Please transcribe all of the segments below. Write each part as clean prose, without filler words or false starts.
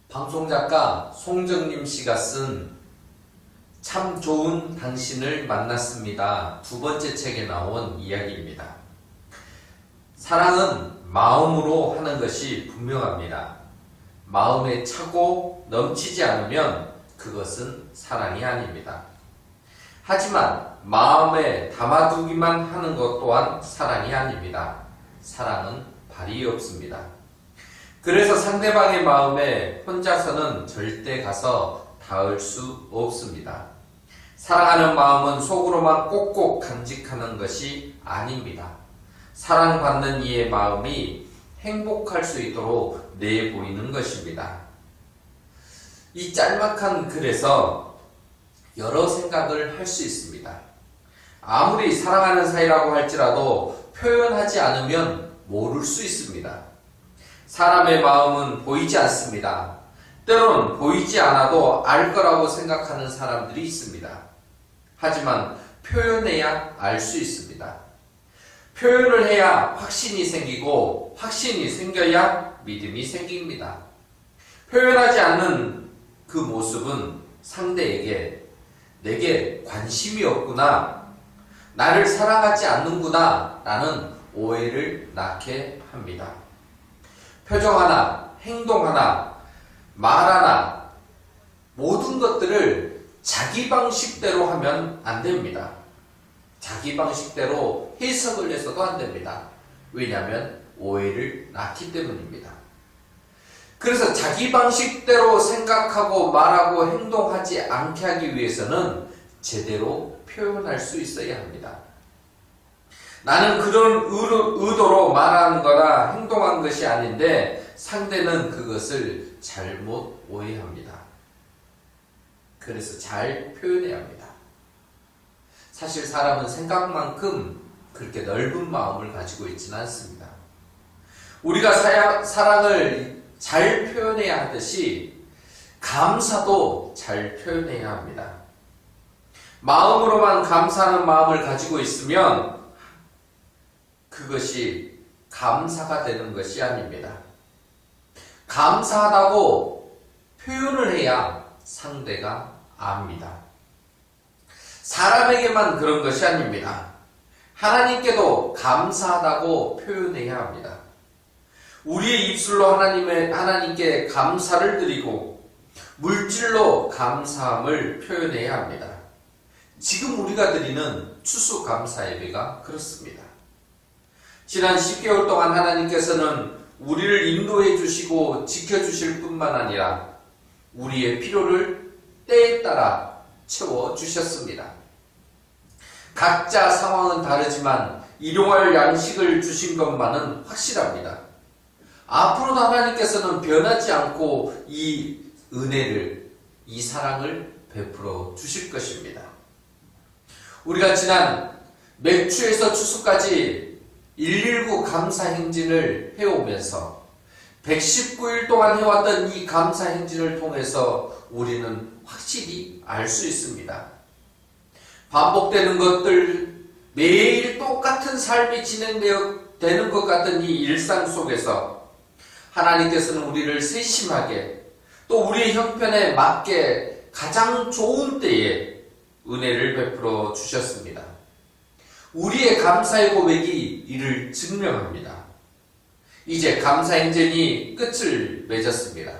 방송작가 송정림 씨가 쓴 참 좋은 당신을 만났습니다. 두 번째 책에 나온 이야기입니다. 사랑은 마음으로 하는 것이 분명합니다. 마음에 차고 넘치지 않으면 그것은 사랑이 아닙니다. 하지만 마음에 담아두기만 하는 것 또한 사랑이 아닙니다. 사랑은 발이 없습니다. 그래서 상대방의 마음에 혼자서는 절대 가서 닿을 수 없습니다. 사랑하는 마음은 속으로만 꼭꼭 간직하는 것이 아닙니다. 사랑받는 이의 마음이 행복할 수 있도록 내보이는 것입니다. 이 짤막한 글에서 여러 생각을 할 수 있습니다. 아무리 사랑하는 사이라고 할지라도 표현하지 않으면 모를 수 있습니다. 사람의 마음은 보이지 않습니다. 때로는 보이지 않아도 알 거라고 생각하는 사람들이 있습니다. 하지만 표현해야 알 수 있습니다. 표현을 해야 확신이 생기고 확신이 생겨야 믿음이 생깁니다. 표현하지 않는 그 모습은 상대에게 내게 관심이 없구나, 나를 사랑하지 않는구나 라는 오해를 낳게 합니다. 표정 하나, 행동 하나, 말 하나, 모든 것들을 자기 방식대로 하면 안 됩니다. 자기 방식대로 해석을 해서도 안 됩니다. 왜냐하면 오해를 낳기 때문입니다. 그래서 자기 방식대로 생각하고 말하고 행동하지 않게 하기 위해서는 제대로 표현할 수 있어야 합니다. 나는 그런 의도로 말한 거나 행동한 것이 아닌데 상대는 그것을 잘못 오해합니다. 그래서 잘 표현해야 합니다. 사실 사람은 생각만큼 그렇게 넓은 마음을 가지고 있지는 않습니다. 우리가 사랑을 잘 표현해야 하듯이 감사도 잘 표현해야 합니다. 마음으로만 감사하는 마음을 가지고 있으면 그것이 감사가 되는 것이 아닙니다. 감사하다고 표현을 해야 상대가 압니다. 사람에게만 그런 것이 아닙니다. 하나님께도 감사하다고 표현해야 합니다. 우리의 입술로 하나님께 감사를 드리고 물질로 감사함을 표현해야 합니다. 지금 우리가 드리는 추수감사 예배가 그렇습니다. 지난 10개월 동안 하나님께서는 우리를 인도해 주시고 지켜주실 뿐만 아니라 우리의 필요를 때에 따라 채워주셨습니다. 각자 상황은 다르지만 일용할 양식을 주신 것만은 확실합니다. 앞으로도 하나님께서는 변하지 않고 이 은혜를, 이 사랑을 베풀어 주실 것입니다. 우리가 지난 맥추에서 추수까지 119 감사 행진을 해오면서 119일 동안 해왔던 이 감사 행진을 통해서 우리는 확실히 알 수 있습니다. 반복되는 것들, 매일 똑같은 삶이 진행되는 것 같은 이 일상 속에서 하나님께서는 우리를 세심하게 또 우리의 형편에 맞게 가장 좋은 때에 은혜를 베풀어 주셨습니다. 우리의 감사의 고백이 이를 증명합니다. 이제 감사 행진이 끝을 맺었습니다.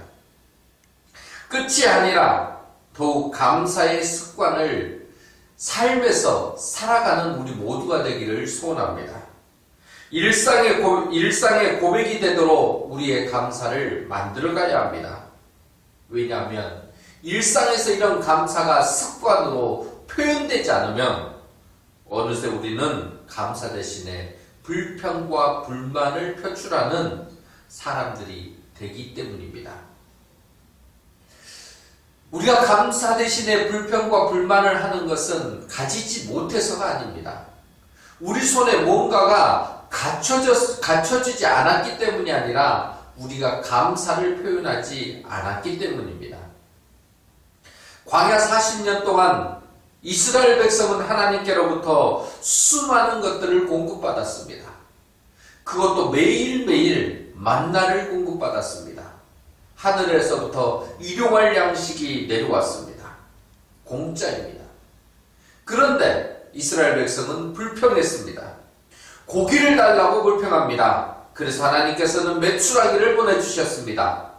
끝이 아니라 더욱 감사의 습관을 삶에서 살아가는 우리 모두가 되기를 소원합니다. 일상의 고백이 되도록 우리의 감사를 만들어가야 합니다. 왜냐하면 일상에서 이런 감사가 습관으로 표현되지 않으면 어느새 우리는 감사 대신에 불평과 불만을 표출하는 사람들이 되기 때문입니다. 우리가 감사 대신에 불평과 불만을 하는 것은 가지지 못해서가 아닙니다. 우리 손에 뭔가가 갖춰지지 않았기 때문이 아니라 우리가 감사를 표현하지 않았기 때문입니다. 광야 40년 동안 이스라엘 백성은 하나님께로부터 수많은 것들을 공급받았습니다. 그것도 매일매일 만나를 공급받았습니다. 하늘에서부터 일용할 양식이 내려왔습니다. 공짜입니다. 그런데 이스라엘 백성은 불평했습니다. 고기를 달라고 불평합니다. 그래서 하나님께서는 메추라기를 보내주셨습니다.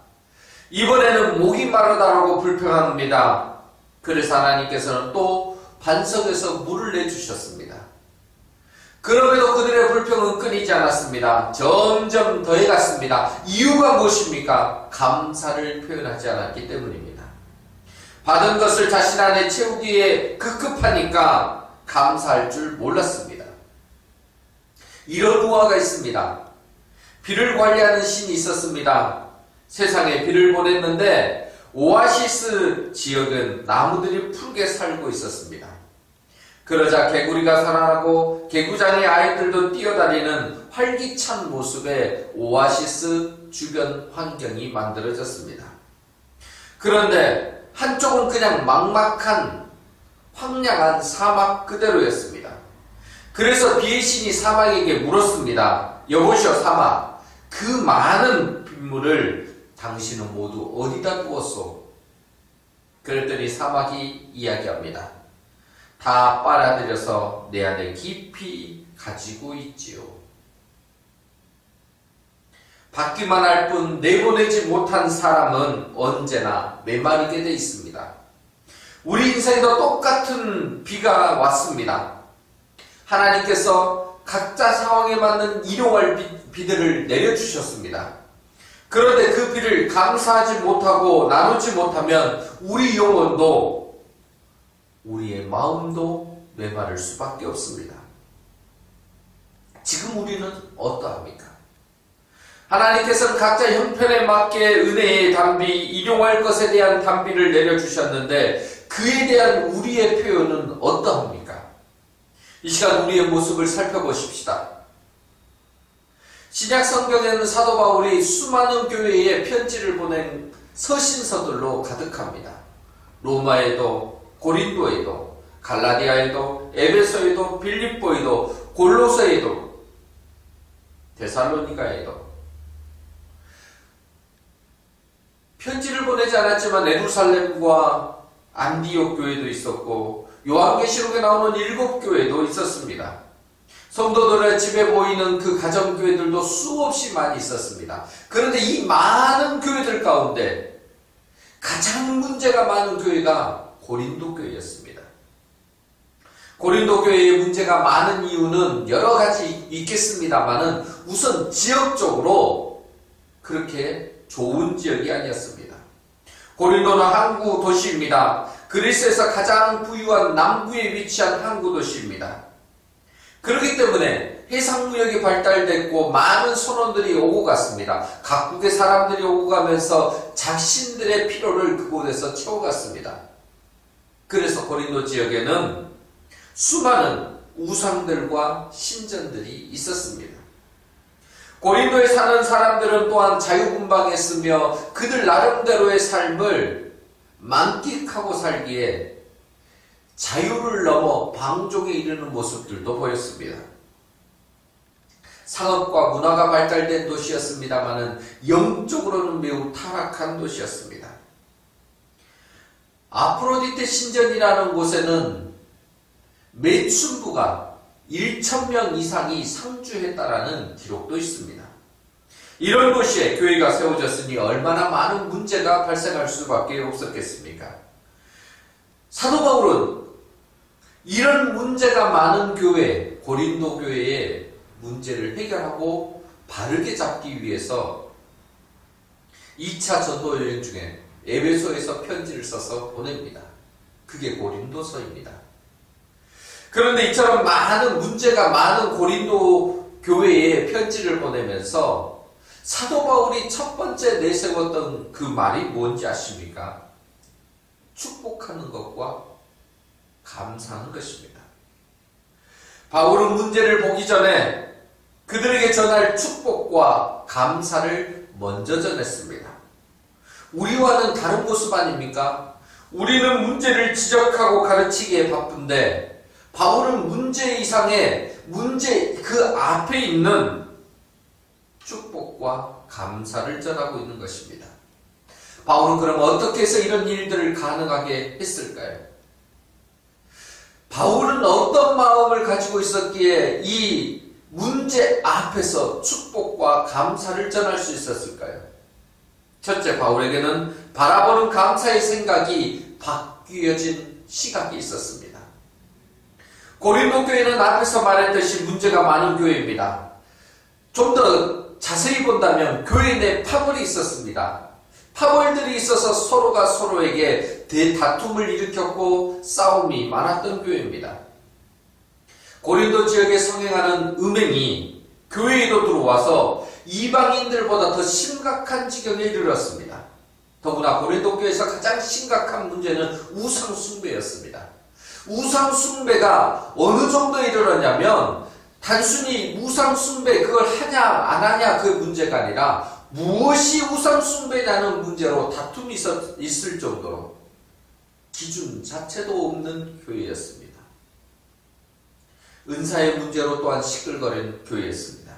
이번에는 목이 마르다라고 불평합니다. 그래서 하나님께서는 또 반석에서 물을 내주셨습니다. 그럼에도 그들의 불평은 끊이지 않았습니다. 점점 더해갔습니다. 이유가 무엇입니까? 감사를 표현하지 않았기 때문입니다. 받은 것을 자신 안에 채우기에 급급하니까 감사할 줄 몰랐습니다. 이런 우화가 있습니다. 비를 관리하는 신이 있었습니다. 세상에 비를 보냈는데 오아시스 지역은 나무들이 푸르게 살고 있었습니다. 그러자 개구리가 살아나고 개구장의 아이들도 뛰어다니는 활기찬 모습의 오아시스 주변 환경이 만들어졌습니다. 그런데 한쪽은 그냥 막막한 황량한 사막 그대로였습니다. 그래서 비의 신이 사막에게 물었습니다. 여보시오 사막, 그 많은 빗물을 당신은 모두 어디다 두었소? 그랬더니 사막이 이야기합니다. 다 빨아들여서 내 안에 깊이 가지고 있지요. 받기만 할 뿐 내보내지 못한 사람은 언제나 메마르게 돼 있습니다. 우리 인생도 똑같은 비가 왔습니다. 하나님께서 각자 상황에 맞는 일용할 비들을 내려주셨습니다. 그런데 그 비를 감사하지 못하고 나누지 못하면 우리 영혼도 우리의 마음도 메마를 수밖에 없습니다. 지금 우리는 어떠합니까? 하나님께서는 각자 형편에 맞게 은혜의 단비, 일용할 것에 대한 단비를 내려주셨는데 그에 대한 우리의 표현은 어떠합니까? 이 시간 우리의 모습을 살펴보십시다. 신약 성경에는 사도 바울이 수많은 교회에 편지를 보낸 서신서들로 가득합니다. 로마에도, 고린도에도, 갈라디아에도, 에베소에도, 빌립보에도, 골로새에도, 데살로니가에도 편지를 보내지 않았지만 예루살렘과 안디옥 교회도 있었고 요한계시록에 나오는 7교회도 있었습니다. 성도들의 집에 보이는 그 가정교회들도 수없이 많이 있었습니다. 그런데 이 많은 교회들 가운데 가장 문제가 많은 교회가 고린도 교회였습니다. 고린도 교회의 문제가 많은 이유는 여러 가지 있겠습니다만은 우선 지역적으로 그렇게 좋은 지역이 아니었습니다. 고린도는 항구 도시입니다. 그리스에서 가장 부유한 남부에 위치한 항구 도시입니다. 그렇기 때문에 해상무역이 발달됐고 많은 선원들이 오고 갔습니다. 각국의 사람들이 오고 가면서 자신들의 필요를 그곳에서 채워갔습니다. 그래서 고린도 지역에는 수많은 우상들과 신전들이 있었습니다. 고린도에 사는 사람들은 또한 자유분방했으며 그들 나름대로의 삶을 만끽하고 살기에 자유를 넘어 방종에 이르는 모습들도 보였습니다. 상업과 문화가 발달된 도시였습니다마는 영적으로는 매우 타락한 도시였습니다. 아프로디테 신전이라는 곳에는 매춘부가 1,000명 이상이 상주했다라는 기록도 있습니다. 이런 도시에 교회가 세워졌으니 얼마나 많은 문제가 발생할 수밖에 없었겠습니까? 사도 바울은 이런 문제가 많은 교회, 고린도 교회의 문제를 해결하고 바르게 잡기 위해서 2차 전도 여행 중에 에베소에서 편지를 써서 보냅니다. 그게 고린도서입니다. 그런데 이처럼 많은 문제가 많은 고린도 교회에 편지를 보내면서 사도 바울이 첫 번째 내세웠던 그 말이 뭔지 아십니까? 축복하는 것과 감사하는 것입니다. 바울은 문제를 보기 전에 그들에게 전할 축복과 감사를 먼저 전했습니다. 우리와는 다른 모습 아닙니까? 우리는 문제를 지적하고 가르치기에 바쁜데 바울은 문제 이상의 문제 그 앞에 있는 축복과 감사를 전하고 있는 것입니다. 바울은 그럼 어떻게 해서 이런 일들을 가능하게 했을까요? 바울은 어떤 마음을 가지고 있었기에 이 문제 앞에서 축복과 감사를 전할 수 있었을까요? 첫째, 바울에게는 바라보는 감사의 생각이 바뀌어진 시각이 있었습니다. 고린도 교회는 앞에서 말했듯이 문제가 많은 교회입니다. 좀 더 자세히 본다면 교회 내 파벌이 있었습니다. 파벌들이 있어서 서로가 서로에게 대다툼을 일으켰고 싸움이 많았던 교회입니다. 고린도 지역에 성행하는 음행이 교회에도 들어와서 이방인들보다 더 심각한 지경에 이르렀습니다. 더구나 고린도 교회에서 가장 심각한 문제는 우상 숭배였습니다. 우상 숭배가 어느 정도에 이르렀냐면 단순히 우상 숭배 그걸 하냐 안 하냐 그 문제가 아니라 무엇이 우상 숭배냐는 문제로 다툼이 있을 정도로 기준 자체도 없는 교회였습니다. 은사의 문제로 또한 시끌거리는 교회였습니다.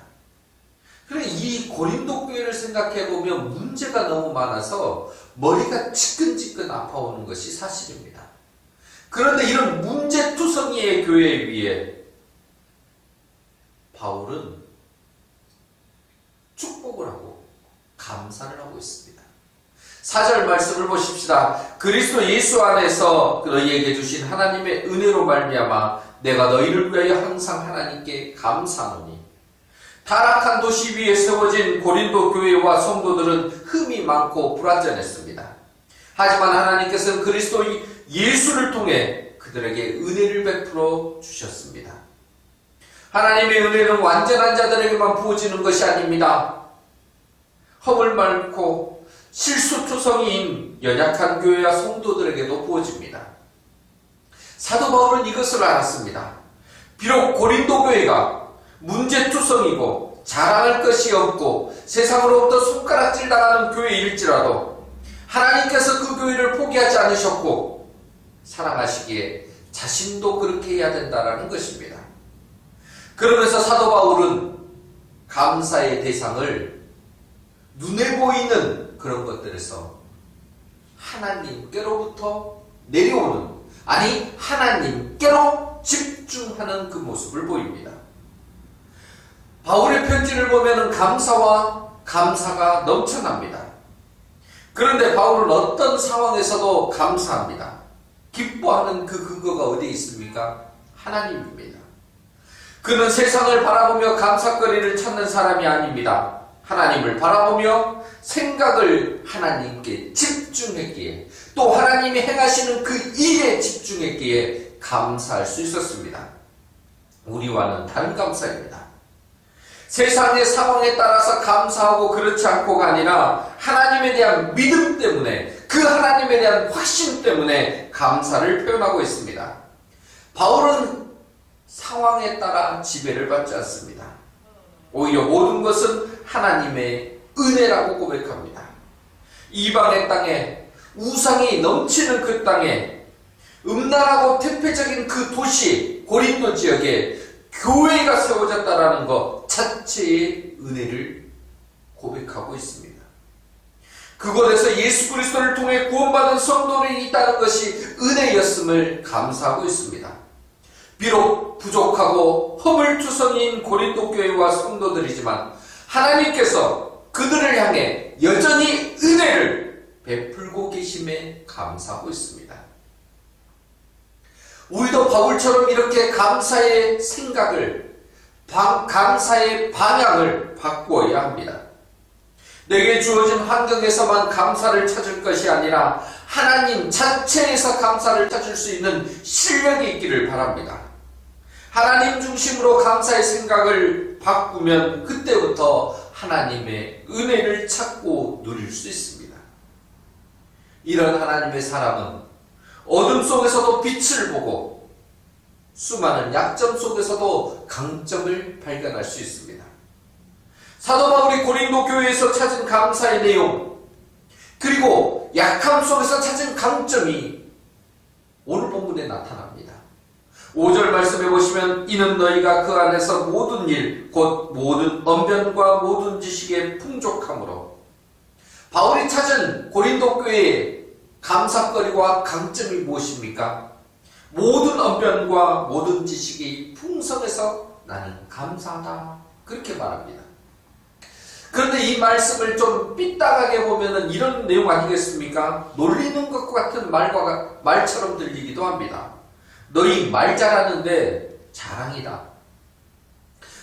그래 이 고린도 교회를 생각해보면 문제가 너무 많아서 머리가 지끈지끈 아파오는 것이 사실입니다. 그런데 이런 문제투성이의 교회 위에 바울은 축복을 하고 감사를 하고 있습니다. 4절 말씀을 보십시다. 그리스도 예수 안에서 너희에게 주신 하나님의 은혜로 말미암아 내가 너희를 위하여 항상 하나님께 감사하노니. 타락한 도시 위에 세워진 고린도 교회와 성도들은 흠이 많고 불완전했습니다. 하지만 하나님께서는 그리스도 예수를 통해 그들에게 은혜를 베풀어 주셨습니다. 하나님의 은혜는 완전한 자들에게만 부어지는 것이 아닙니다. 허물 많고 실수투성이인 연약한 교회와 성도들에게도 부어집니다. 사도 바울은 이것을 알았습니다. 비록 고린도 교회가 문제투성이고 자랑할 것이 없고 세상으로부터 손가락질 당하는 교회일지라도 하나님께서 그 교회를 포기하지 않으셨고 사랑하시기에 자신도 그렇게 해야 된다는 것입니다. 그러면서 사도 바울은 감사의 대상을 눈에 보이는 그런 것들에서 하나님께로부터 내려오는, 아니 하나님께로 집중하는 그 모습을 보입니다. 바울의 편지를 보면 감사와 감사가 넘쳐납니다. 그런데 바울은 어떤 상황에서도 감사합니다. 기뻐하는 그 근거가 어디에 있습니까? 하나님입니다. 그는 세상을 바라보며 감사거리를 찾는 사람이 아닙니다. 하나님을 바라보며 생각을 하나님께 집중했기에, 또 하나님이 행하시는 그 일에 집중했기에 감사할 수 있었습니다. 우리와는 다른 감사입니다. 세상의 상황에 따라서 감사하고 그렇지 않고가 아니라 하나님에 대한 믿음 때문에, 그 하나님에 대한 확신 때문에 감사를 표현하고 있습니다. 바울은 상황에 따라 지배를 받지 않습니다. 오히려 모든 것은 하나님의 은혜라고 고백합니다. 이방의 땅에, 우상이 넘치는 그 땅에, 음란하고 퇴폐적인 그 도시 고린도 지역에 교회가 세워졌다라는 것 자체의 은혜를 고백하고 있습니다. 그곳에서 예수 그리스도를 통해 구원받은 성도들이 있다는 것이 은혜였음을 감사하고 있습니다. 비록 부족하고 허물투성이인 고린도 교회와 성도들이지만 하나님께서 그들을 향해 여전히 은혜를 베풀고 계심에 감사하고 있습니다. 우리도 바울처럼 이렇게 감사의 생각을, 감사의 방향을 바꾸어야 합니다. 내게 주어진 환경에서만 감사를 찾을 것이 아니라 하나님 자체에서 감사를 찾을 수 있는 실력이 있기를 바랍니다. 하나님 중심으로 감사의 생각을 바꾸면 그때부터 하나님의 은혜를 찾고 누릴 수 있습니다. 이런 하나님의 사람은 어둠 속에서도 빛을 보고 수많은 약점 속에서도 강점을 발견할 수 있습니다. 사도 바울이 고린도 교회에서 찾은 감사의 내용, 그리고 약함 속에서 찾은 강점이 오늘 본문에 나타납니다. 5절 말씀해 보시면 이는 너희가 그 안에서 모든 일 곧 모든 언변과 모든 지식에 풍족함으로, 바울이 찾은 고린도 교회의 감사거리와 강점이 무엇입니까? 모든 언변과 모든 지식이 풍성해서 나는 감사하다. 그렇게 말합니다. 그런데 이 말씀을 좀 삐딱하게 보면은 이런 내용 아니겠습니까? 놀리는 것 같은 말처럼 들리기도 합니다. 너희 말 잘하는데 자랑이다.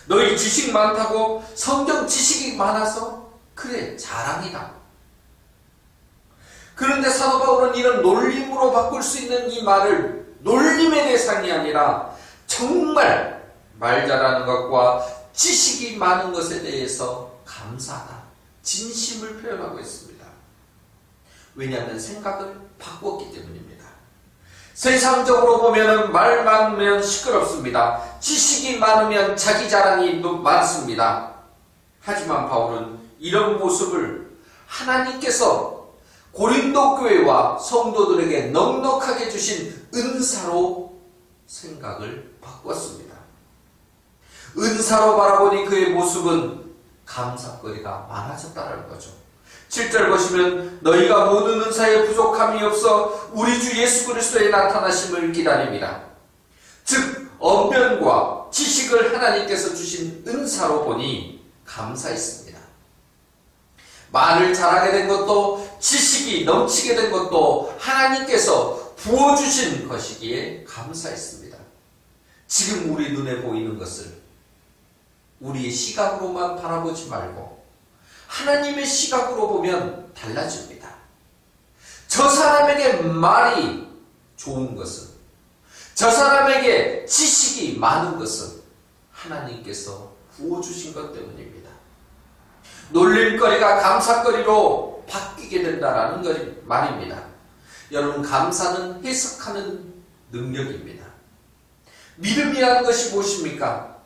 너희 지식 많다고, 성경 지식이 많아서 그래 자랑이다. 그런데 사도 바울은 이런 놀림으로 바꿀 수 있는 이 말을 놀림의 대상이 아니라 정말 말 잘하는 것과 지식이 많은 것에 대해서 감사하다, 진심을 표현하고 있습니다. 왜냐하면 생각을 바꿨기 때문입니다. 세상적으로 보면 말 많으면 시끄럽습니다. 지식이 많으면 자기 자랑이 많습니다. 하지만 바울은 이런 모습을 하나님께서 고린도 교회와 성도들에게 넉넉하게 주신 은사로 생각을 바꿨습니다. 은사로 바라보니 그의 모습은 감사거리가 많아졌다는 거죠. 7절 보시면 너희가 모든 은사에 부족함이 없어 우리 주 예수 그리스도의 나타나심을 기다립니다. 즉 언변과 지식을 하나님께서 주신 은사로 보니 감사했습니다. 말을 잘하게 된 것도 지식이 넘치게 된 것도 하나님께서 부어주신 것이기에 감사했습니다. 지금 우리 눈에 보이는 것을 우리의 시각으로만 바라보지 말고 하나님의 시각으로 보면 달라집니다. 저 사람에게 말이 좋은 것은, 저 사람에게 지식이 많은 것은 하나님께서 부어주신 것 때문입니다. 놀릴거리가 감사거리로 바뀌게 된다는 말입니다. 여러분, 감사는 해석하는 능력입니다. 믿음이라는 것이 무엇입니까?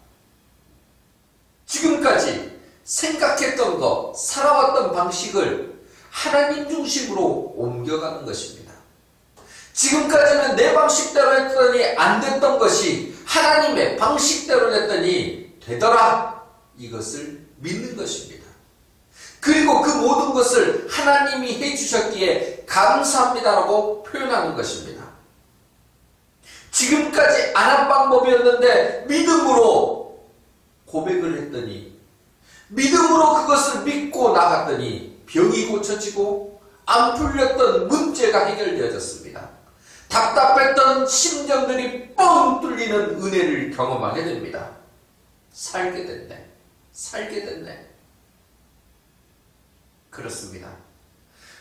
지금까지 생각했던 것, 살아왔던 방식을 하나님 중심으로 옮겨가는 것입니다. 지금까지는 내 방식대로 했더니 안 됐던 것이 하나님의 방식대로 했더니 되더라. 이것을 믿는 것입니다. 그리고 그 모든 것을 하나님이 해주셨기에 감사합니다라고 표현하는 것입니다. 지금까지 안 한 방법이었는데 믿음으로 고백을 했더니, 믿음으로 그것을 믿고 나갔더니 병이 고쳐지고 안 풀렸던 문제가 해결되어졌습니다. 답답했던 심정들이 뻥 뚫리는 은혜를 경험하게 됩니다. 살게 됐네. 살게 됐네. 그렇습니다.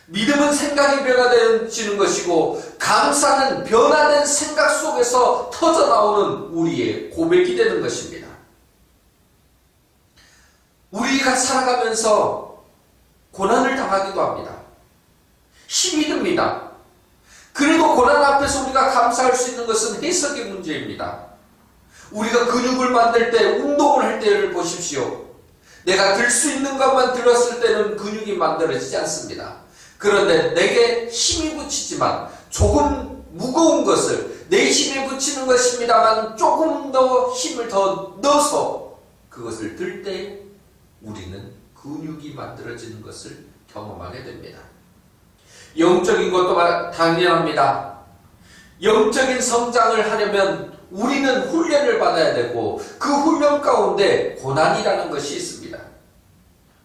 믿음은 생각이 변화되어지는 것이고 감사는 변화된 생각 속에서 터져나오는 우리의 고백이 되는 것입니다. 우리가 살아가면서 고난을 당하기도 합니다. 힘이 듭니다. 그래도 고난 앞에서 우리가 감사할 수 있는 것은 해석의 문제입니다. 우리가 근육을 만들 때, 운동을 할 때를 보십시오. 내가 들 수 있는 것만 들었을 때는 근육이 만들어지지 않습니다. 그런데 내게 힘이 붙이지만 조금 무거운 것을 내 힘에 붙이는 것입니다만 조금 더 힘을 더 넣어서 그것을 들 때 우리는 근육이 만들어지는 것을 경험하게 됩니다. 영적인 것도 당연합니다. 영적인 성장을 하려면 우리는 훈련을 받아야 되고 그 훈련 가운데 고난이라는 것이 있습니다.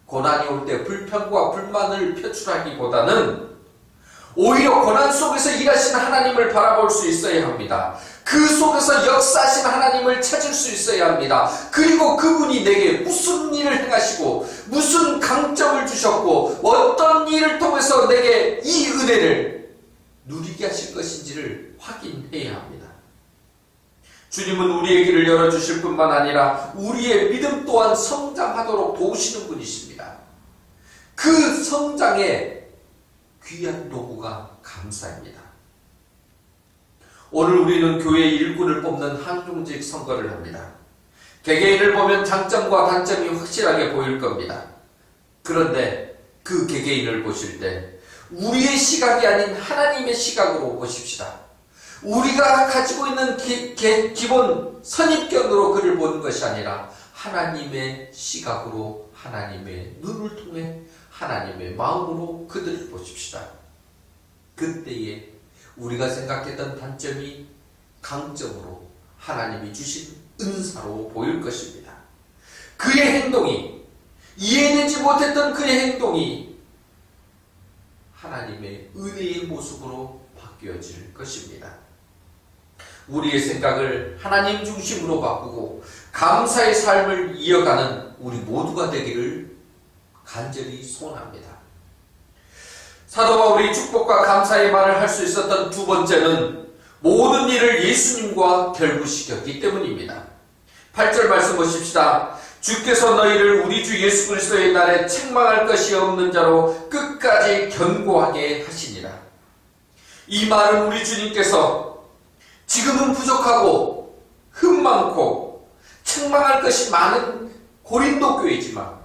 고난이 올 때 불평과 불만을 표출하기보다는 오히려 고난 속에서 일하시는 하나님을 바라볼 수 있어야 합니다. 그 속에서 역사하신 하나님을 찾을 수 있어야 합니다. 그리고 그분이 내게 무슨 일을 행하시고 무슨 강점을 주셨고 어떤 일을 통해서 내게 이 은혜를 누리게 하실 것인지를 확인해야 합니다. 주님은 우리의 길을 열어주실 뿐만 아니라 우리의 믿음 또한 성장하도록 도우시는 분이십니다. 그 성장의 귀한 도구가 감사입니다. 오늘 우리는 교회 일꾼을 뽑는 항중직 선거를 합니다. 개개인을 보면 장점과 단점이 확실하게 보일 겁니다. 그런데 그 개개인을 보실 때 우리의 시각이 아닌 하나님의 시각으로 보십시다. 우리가 가지고 있는 기본 선입견으로 그를 보는 것이 아니라 하나님의 시각으로, 하나님의 눈을 통해 하나님의 마음으로 그들을 보십시다. 그때에 우리가 생각했던 단점이 강점으로 하나님이 주신 은사로 보일 것입니다. 그의 행동이, 이해되지 못했던 그의 행동이 하나님의 은혜의 모습으로 바뀌어질 것입니다. 우리의 생각을 하나님 중심으로 바꾸고 감사의 삶을 이어가는 우리 모두가 되기를 간절히 소원합니다. 사도 바울이 축복과 감사의 말을 할 수 있었던 두 번째는 모든 일을 예수님과 결부시켰기 때문입니다. 8절 말씀 보십시다. 주께서 너희를 우리 주 예수 그리스도의 날에 책망할 것이 없는 자로 끝까지 견고하게 하시니라. 이 말은 우리 주님께서 지금은 부족하고 흠 많고 책망할 것이 많은 고린도 교회지만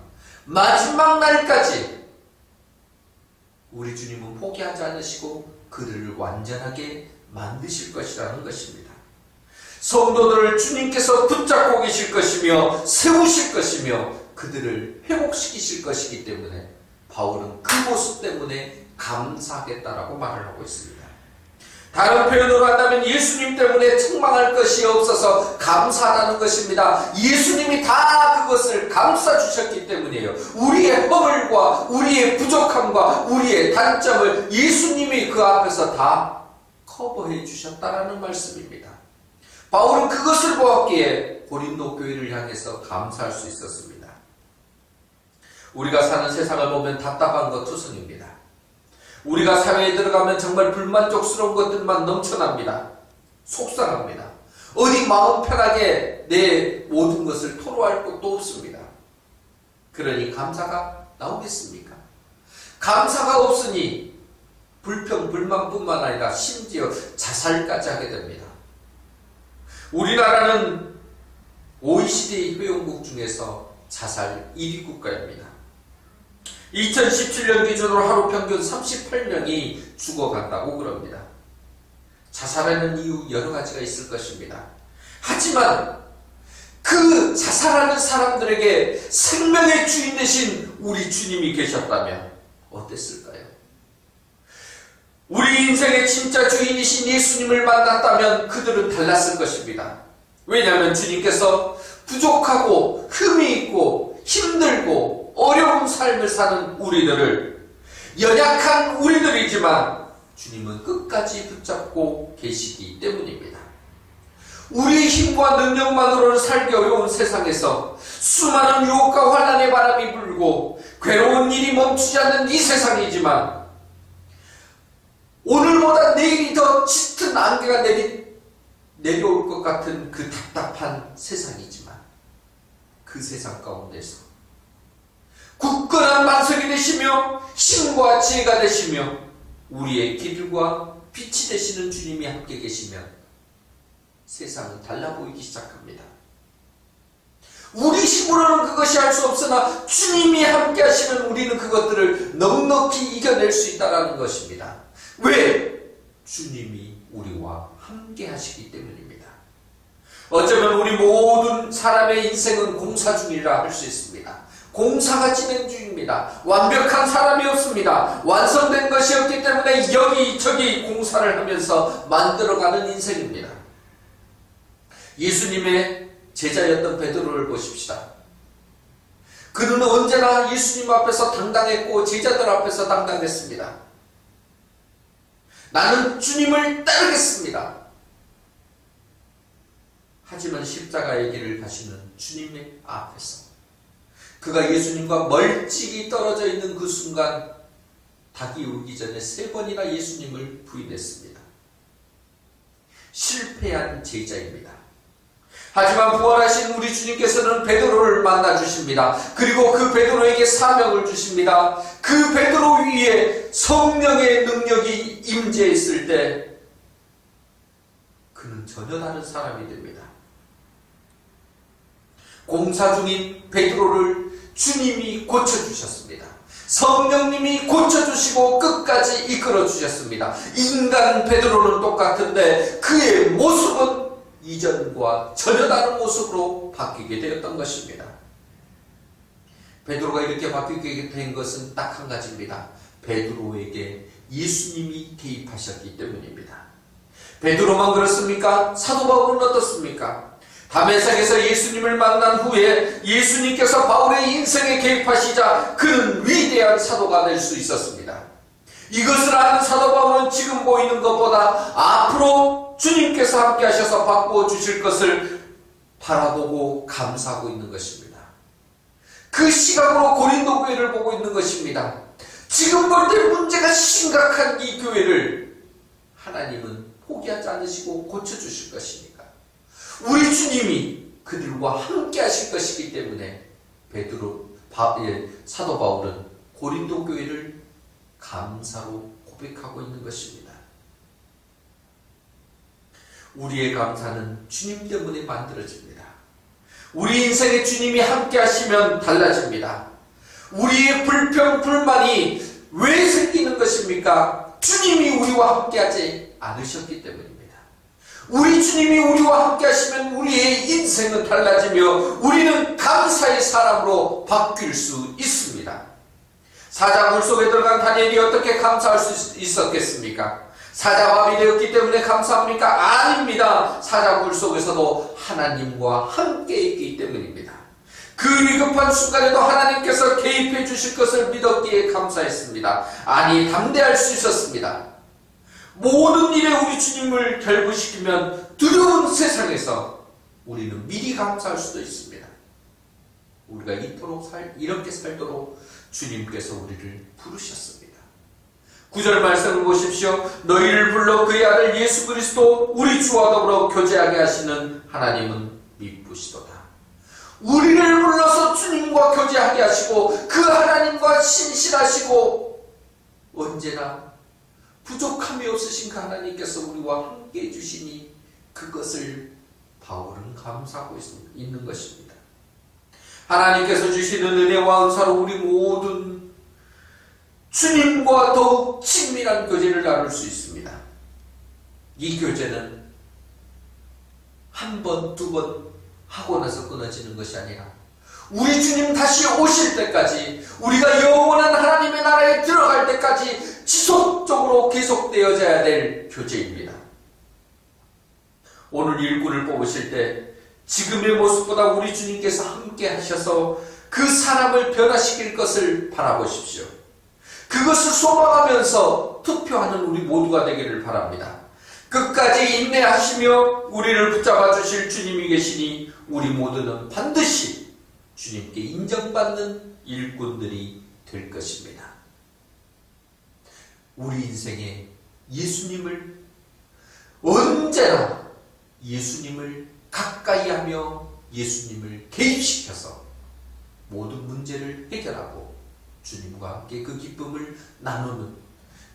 마지막 날까지 우리 주님은 포기하지 않으시고 그들을 완전하게 만드실 것이라는 것입니다. 성도들을 주님께서 붙잡고 계실 것이며 세우실 것이며 그들을 회복시키실 것이기 때문에 바울은 그 모습 때문에 감사하겠다라고 말을 하고 있습니다. 다른 표현으로 한다면 예수님 때문에 책망할 것이 없어서 감사하다는 것입니다. 예수님이 다 그것을 감싸주셨기 때문이에요. 우리의 허물과 우리의 부족함과 우리의 단점을 예수님이 그 앞에서 다 커버해 주셨다라는 말씀입니다. 바울은 그것을 보았기에 고린도 교회를 향해서 감사할 수 있었습니다. 우리가 사는 세상을 보면 답답한 것 투성입니다. 우리가 사회에 들어가면 정말 불만족스러운 것들만 넘쳐납니다. 속상합니다. 어디 마음 편하게 내 모든 것을 토로할 것도 없습니다. 그러니 감사가 나오겠습니까? 감사가 없으니 불평, 불만뿐만 아니라 심지어 자살까지 하게 됩니다. 우리나라는 OECD 회원국 중에서 자살 1위 국가입니다. 2017년 기준으로 하루 평균 38명이 죽어간다고 그럽니다. 자살하는 이유 여러 가지가 있을 것입니다. 하지만 그 자살하는 사람들에게 생명의 주인 되신 우리 주님이 계셨다면 어땠을까요? 우리 인생의 진짜 주인이신 예수님을 만났다면 그들은 달랐을 것입니다. 왜냐하면 주님께서 부족하고 흠이 있고 힘들고 어려운 삶을 사는 우리들을, 연약한 우리들이지만 주님은 끝까지 붙잡고 계시기 때문입니다. 우리의 힘과 능력만으로는 살기 어려운 세상에서 수많은 유혹과 환난의 바람이 불고 괴로운 일이 멈추지 않는 이 세상이지만 오늘보다 내일이 더 짙은 안개가 내려올 것 같은 그 답답한 세상이지만 그 세상 가운데서 굳건한 반석이 되시며 힘과 지혜가 되시며 우리의 길과 빛이 되시는 주님이 함께 계시면 세상은 달라 보이기 시작합니다. 우리 힘으로는 그것이 할 수 없으나 주님이 함께 하시면 우리는 그것들을 넉넉히 이겨낼 수 있다는 것입니다. 왜? 주님이 우리와 함께 하시기 때문입니다. 어쩌면 우리 모든 사람의 인생은 공사 중이라 할 수 있습니다. 공사가 진행 중입니다. 완벽한 사람이 없습니다. 완성된 것이 없기 때문에 여기저기 공사를 하면서 만들어가는 인생입니다. 예수님의 제자였던 베드로를 보십시다. 그는 언제나 예수님 앞에서 당당했고 제자들 앞에서 당당했습니다. 나는 주님을 따르겠습니다. 하지만 십자가의 길을 가시는 주님의 앞에서 그가 예수님과 멀찍이 떨어져 있는 그 순간 닭이 울기 전에 3번이나 예수님을 부인했습니다. 실패한 제자입니다. 하지만 부활하신 우리 주님께서는 베드로를 만나 주십니다. 그리고 그 베드로에게 사명을 주십니다. 그 베드로 위에 성령의 능력이 임재했을 때 그는 전혀 다른 사람이 됩니다. 공사 중인 베드로를 주님이 고쳐주셨습니다. 성령님이 고쳐주시고 끝까지 이끌어주셨습니다. 인간 베드로는 똑같은데 그의 모습은 이전과 전혀 다른 모습으로 바뀌게 되었던 것입니다. 베드로가 이렇게 바뀌게 된 것은 딱 한 가지입니다. 베드로에게 예수님이 개입하셨기 때문입니다. 베드로만 그렇습니까? 사도 바울은 어떻습니까? 다메섹에서 예수님을 만난 후에 예수님께서 바울의 인생에 개입하시자 그는 위대한 사도가 될 수 있었습니다. 이것을 아는 사도 바울은 지금 보이는 것보다 앞으로 주님께서 함께 하셔서 바꾸어 주실 것을 바라보고 감사하고 있는 것입니다. 그 시각으로 고린도 교회를 보고 있는 것입니다. 지금 볼 때 문제가 심각한 이 교회를 하나님은 포기하지 않으시고 고쳐주실 것이니까 우리 주님이 그들과 함께 하실 것이기 때문에 사도 바울은 고린도 교회를 감사로 고백하고 있는 것입니다. 우리의 감사는 주님 때문에 만들어집니다. 우리 인생에 주님이 함께 하시면 달라집니다. 우리의 불평, 불만이 왜 생기는 것입니까? 주님이 우리와 함께 하지 않으셨기 때문입니다. 우리 주님이 우리와 함께 하시면 우리의 인생은 달라지며 우리는 감사의 사람으로 바뀔 수 있습니다. 사자 물속에 들어간 다니엘이 어떻게 감사할 수 있었겠습니까? 사자밥이 되었기 때문에 감사합니까? 아닙니다. 사자 물속에서도 하나님과 함께 있기 때문입니다. 그 위급한 순간에도 하나님께서 개입해 주실 것을 믿었기에 감사했습니다. 아니, 담대할 수 있었습니다. 모든 일에 우리 주님을 결부시키면 두려운 세상에서 우리는 미리 감사할 수도 있습니다. 우리가 이렇게 살도록 주님께서 우리를 부르셨습니다. 9절 말씀을 보십시오. 너희를 불러 그의 아들 예수 그리스도 우리 주와 더불어 교제하게 하시는 하나님은 미쁘시도다. 우리를 불러서 주님과 교제하게 하시고 그 하나님과 신실하시고 언제나 부족함이 없으신 그 하나님께서 우리와 함께 해주시니 그것을 바울은 감사하고 있는 것입니다. 하나님께서 주시는 은혜와 은사로 우리 모든 주님과 더욱 친밀한 교제를 나눌 수 있습니다. 이 교제는 한 번, 두 번 하고 나서 끊어지는 것이 아니라 우리 주님 다시 오실 때까지, 우리가 영원한 하나님의 나라에 들어갈 때까지 지속적으로 계속되어져야 될 교제입니다. 오늘 일꾼을 뽑으실 때 지금의 모습보다 우리 주님께서 함께 하셔서 그 사람을 변화시킬 것을 바라보십시오. 그것을 소망하면서 투표하는 우리 모두가 되기를 바랍니다. 끝까지 인내하시며 우리를 붙잡아 주실 주님이 계시니 우리 모두는 반드시 주님께 인정받는 일꾼들이 될 것입니다. 우리 인생에 예수님을 언제나 예수님을 가까이 하며 예수님을 개입시켜서 모든 문제를 해결하고 주님과 함께 그 기쁨을 나누는,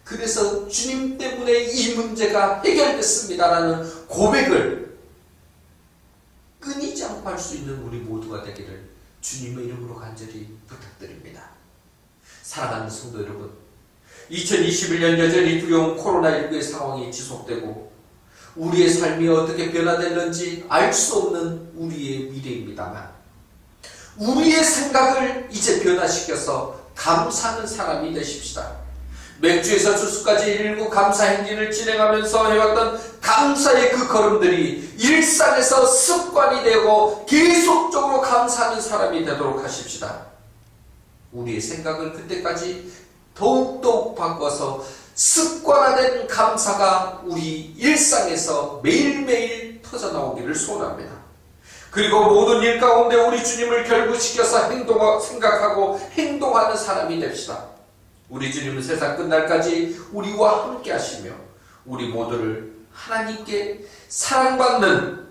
그래서 주님 때문에 이 문제가 해결됐습니다라는 고백을 끊이지 않고 할 수 있는 우리 모두가 되기를 주님의 이름으로 간절히 부탁드립니다. 사랑하는 성도 여러분, 2021년 여전히 두려운 코로나19의 상황이 지속되고 우리의 삶이 어떻게 변화됐는지 알 수 없는 우리의 미래입니다만 우리의 생각을 이제 변화시켜서 감사하는 사람이 되십시다. 맥주에서 주스까지 일구 감사 행진을 진행하면서 해왔던 감사의 그 걸음들이 일상에서 습관이 되고 계속적으로 감사하는 사람이 되도록 하십시다. 우리의 생각을 그때까지 더욱더욱 바꿔서 습관화된 감사가 우리 일상에서 매일매일 터져나오기를 소원합니다. 그리고 모든 일 가운데 우리 주님을 결부시켜서 생각하고 행동하는 사람이 됩시다. 우리 주님은 세상 끝날까지 우리와 함께 하시며 우리 모두를 하나님께 사랑받는,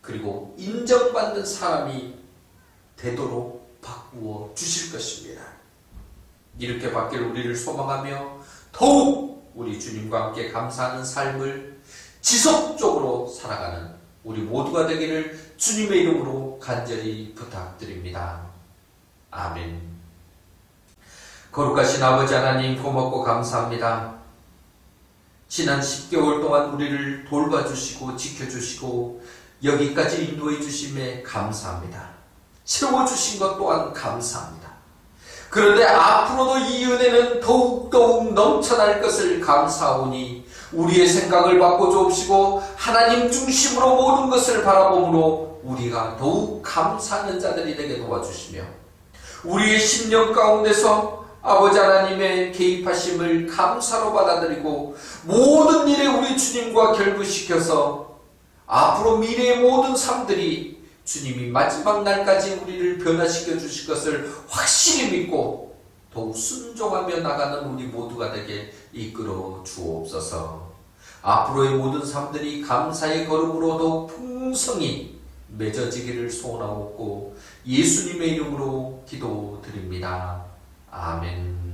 그리고 인정받는 사람이 되도록 바꾸어 주실 것입니다. 이렇게 바뀔 우리를 소망하며 더욱 우리 주님과 함께 감사하는 삶을 지속적으로 살아가는 우리 모두가 되기를 주님의 이름으로 간절히 부탁드립니다. 아멘. 거룩하신 아버지 하나님, 고맙고 감사합니다. 지난 10개월 동안 우리를 돌봐주시고 지켜주시고 여기까지 인도해 주심에 감사합니다. 채워주신 것 또한 감사합니다. 그런데 앞으로도 이 은혜는 더욱더욱 넘쳐날 것을 감사하오니 우리의 생각을 바꿔주옵시고 하나님 중심으로 모든 것을 바라보므로 우리가 더욱 감사하는 자들이 되게 도와주시며 우리의 심령 가운데서 아버지 하나님의 개입하심을 감사로 받아들이고 모든 일에 우리 주님과 결부시켜서 앞으로 미래의 모든 삶들이 주님이 마지막 날까지 우리를 변화시켜 주실 것을 확실히 믿고 더욱 순종하며 나가는 우리 모두가 되게 이끌어 주옵소서. 앞으로의 모든 삶들이 감사의 걸음으로 더욱 풍성히 맺어지기를 소원하옵고 예수님의 이름으로 기도드립니다. 아멘.